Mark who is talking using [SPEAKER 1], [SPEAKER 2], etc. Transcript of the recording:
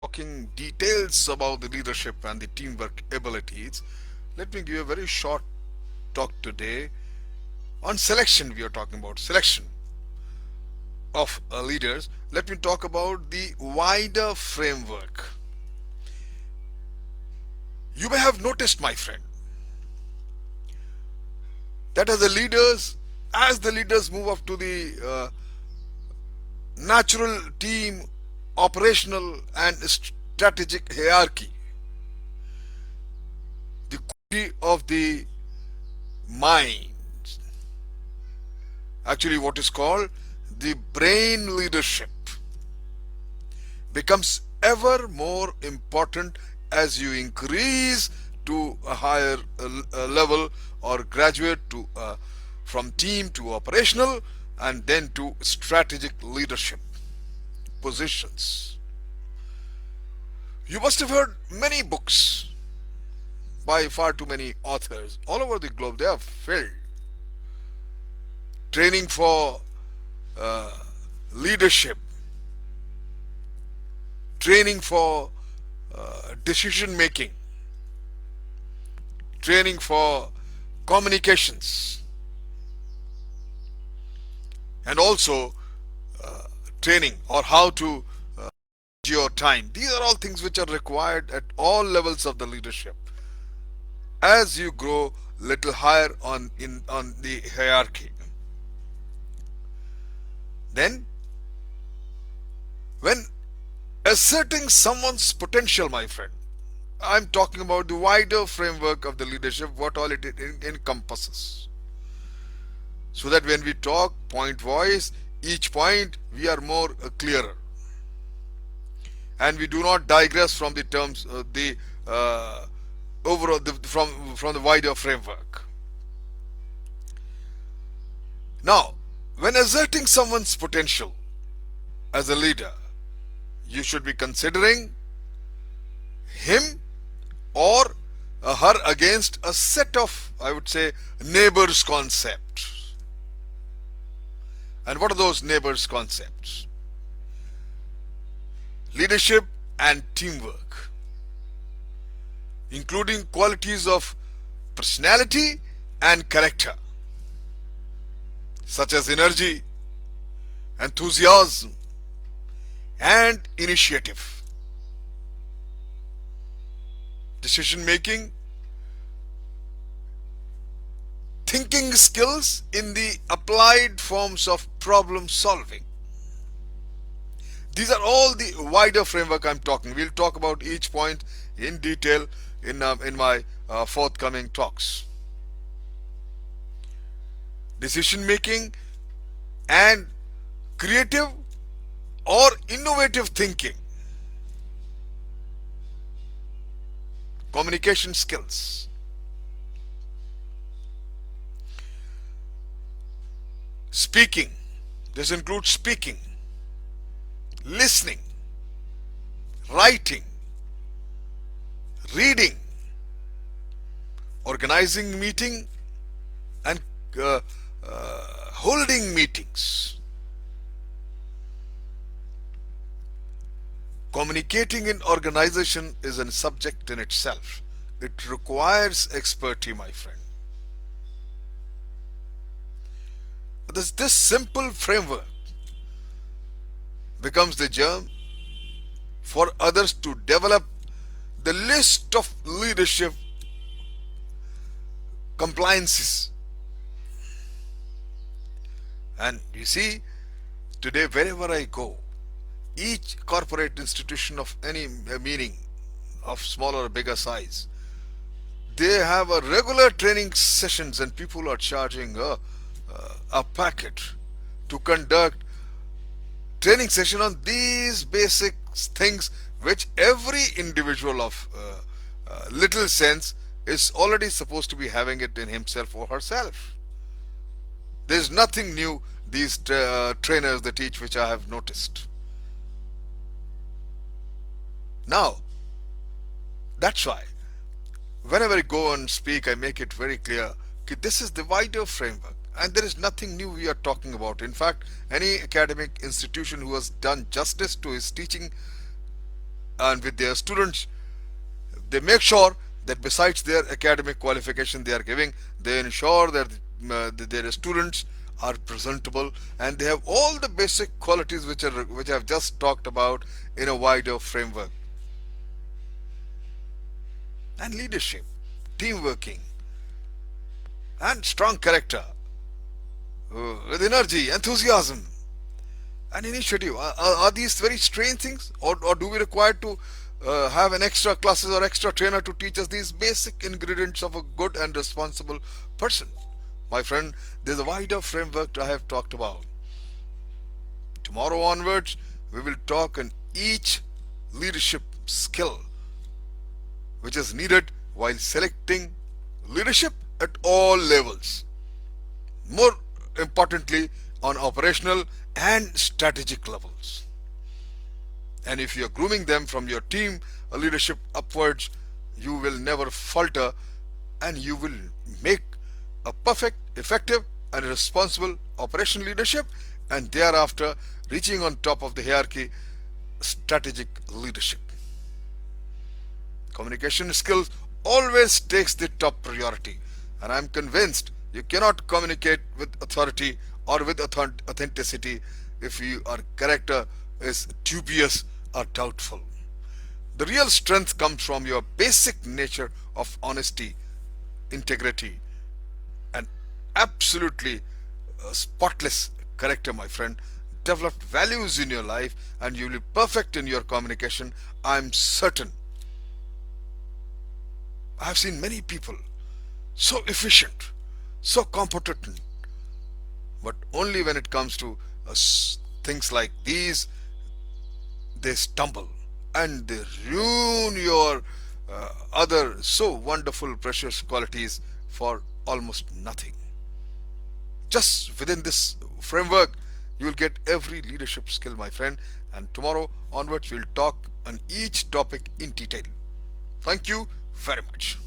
[SPEAKER 1] talking details about the leadership and the teamwork abilities, let me give you a very short talk today on selection. We are talking about selection of leaders. Let me talk about the wider framework. You may have noticed, my friend, that as the leaders move up to the natural team, operational, and strategic hierarchy, the quality of the mind, actually what is called the brain leadership, becomes ever more important as you increase to a higher level or graduate to from team to operational and then to strategic leadership positions. You must have heard many books by far too many authors all over the globe. They are filled. Training for uh, leadership, training for decision making, training for communications, and also training or how to manage your time. These are all things which are required at all levels of the leadership. As you grow little higher on the hierarchy, then when asserting someone's potential, my friend, I'm talking about the wider framework of the leadership, what all it encompasses. So that when we talk point wise, each point we are more clearer. And we do not digress from the terms, the overall, from the wider framework. Now, when asserting someone's potential as a leader, you should be considering him or her against a set of, I would say, neighbors concepts. And what are those neighbors concepts? Leadership and teamwork, including qualities of personality and character, such as energy, enthusiasm, and initiative, decision making, thinking skills in the applied forms of problem solving. These are all the wider framework I'm talking. We'll talk about each point in detail in my forthcoming talks. Decision making and creative or innovative thinking, communication skills, speaking. This includes speaking, listening, writing, reading, organizing meeting and holding meetings. Communicating in organization is a subject in itself. It requires expertise, my friend. This simple framework becomes the germ for others to develop the list of leadership compliances. And you see, today wherever I go, each corporate institution of any meaning, of smaller or bigger size, they have a regular training sessions and people are charging a packet to conduct training session on these basic things which every individual of little sense is already supposed to be having it in himself or herself. There's nothing new these trainers they teach which I have noticed. Now, that's why whenever I go and speak, I make it very clear that this is the wider framework and there is nothing new we are talking about. In fact, any academic institution who has done justice to his teaching and with their students. They make sure that besides their academic qualification they are giving, they ensure that their students are presentable and they have all the basic qualities which I've just talked about in a wider framework. And leadership, team working, and strong character, with energy, enthusiasm, and initiative. Are these very strange things, or do we require to have an extra classes or extra trainer to teach us these basic ingredients of a good and responsible person? My friend, there's a wider framework I have talked about. Tomorrow onwards, we will talk on each leadership skill which is needed while selecting leadership at all levels. More importantly, on operational and strategic levels. And if you are grooming them from your team leadership upwards, you will never falter and you will make a perfect, effective, and responsible operational leadership, and thereafter reaching on top of the hierarchy, strategic leadership. Communication skills always takes the top priority, and I'm convinced you cannot communicate with authority or with authenticity if your character is dubious or doubtful. The real strength comes from your basic nature of honesty, integrity, and absolutely spotless character, my friend. Develop values in your life and you will be perfect in your communication, I'm certain. I have seen many people so efficient, so competent, but only when it comes to things like these, they stumble and they ruin your other so wonderful, precious qualities for almost nothing. Just within this framework, you will get every leadership skill, my friend. And tomorrow onwards, we'll talk on each topic in detail. Thank you very much.